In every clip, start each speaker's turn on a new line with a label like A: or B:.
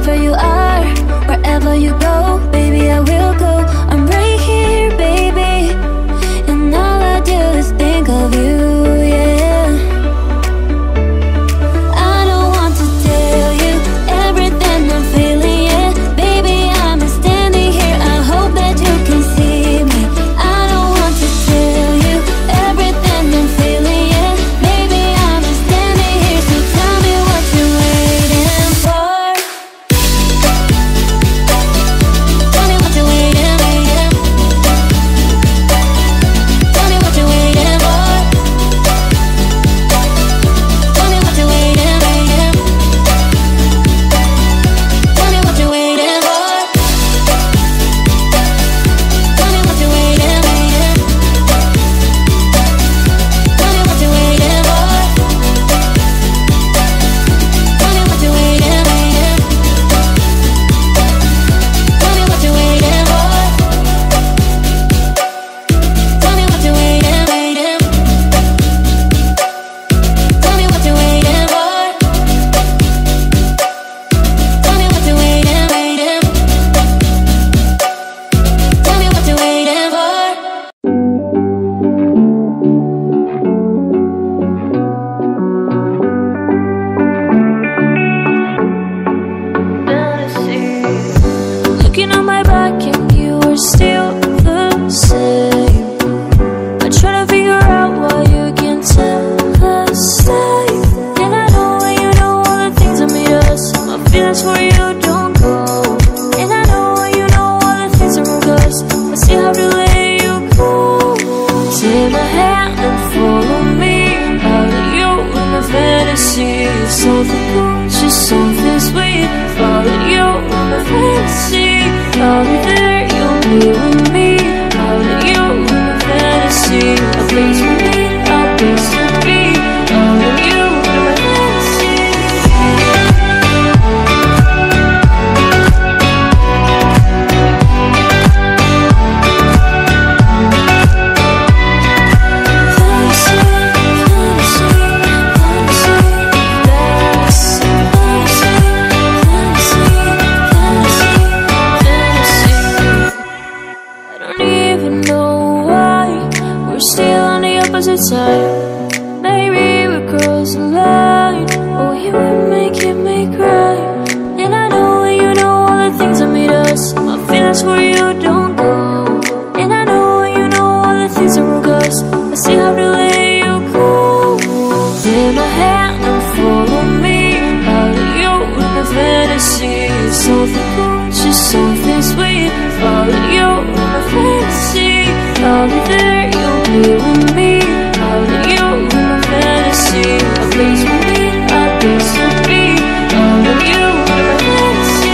A: wherever you are, wherever you go, baby, I will go. I'm right here, baby, and all I do is think of you, yeah. I don't want to tell you everything I'm feeling, yeah. Baby, I'm standing here, I hope that you can see me. I don't want to tell you everything I'm feeling, yeah. Baby, I'm standing here, so tell me what you're waiting for. Tell me what you're waiting for. Tell me what you're waiting for. Tell me what you're waiting for. Tell me what you're waiting for. Tell me what you're waiting for. Tell me what you're waiting for. Tell me what you're waiting for. Tell me what you're waiting for. Tell me what you're waiting for. Tell me what you're waiting for. Tell me what you're waiting for. Tell me what you're waiting for. Looking on my back and you are still the same. I try to figure out why you can't tell the same. And I know when you know all the things that made us, my feelings for you don't go. And I know when you know all the things that broke us, I still have to let you go. Take my hand and follow me out of you in my fantasy. Something cool, just something sweet. Follow you in my fantasy. I'll be there, you'll be with me. Out of you in my fantasy. A place for me, a place to be. Out of you in my fantasy. I don't even know why we're still on the opposite side. Maybe we crossed the line, or you would make me cry. And I know when you know all the things that made us, my feelings for you don't go. And I know when you know all the things that broke us, I still have to let you go. Take my hand and follow me out of you in my fantasy. Something cool, just something sweet. Follow you in my fantasy. I'll be there, you'll be with me. Out of you in my fantasy. A place for me, a place to be. Out of you in my fantasy.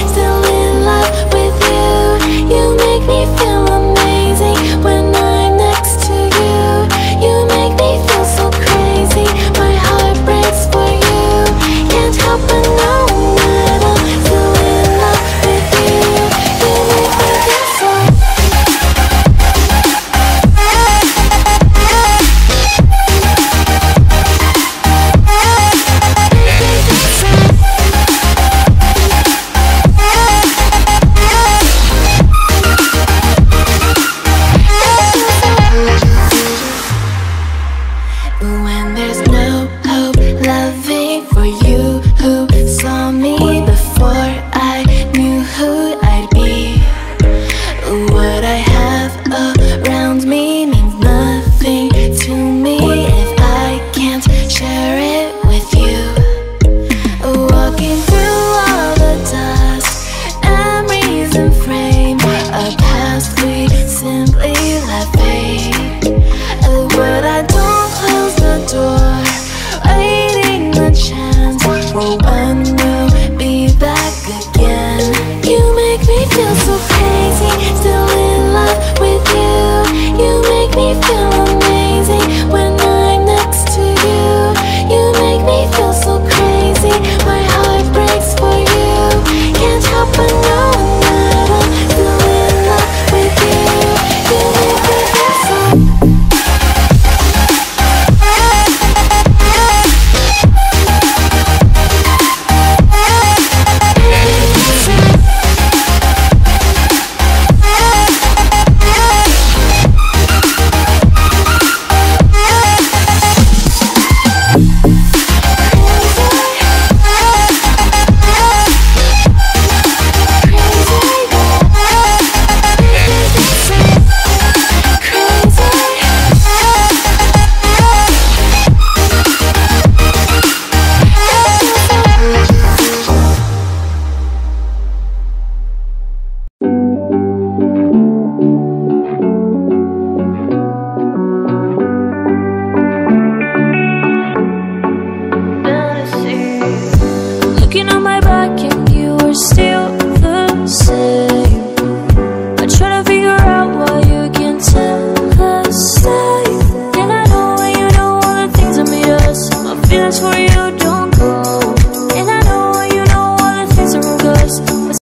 A: Still in love make me feel so crazy, still in love with you. You make me feel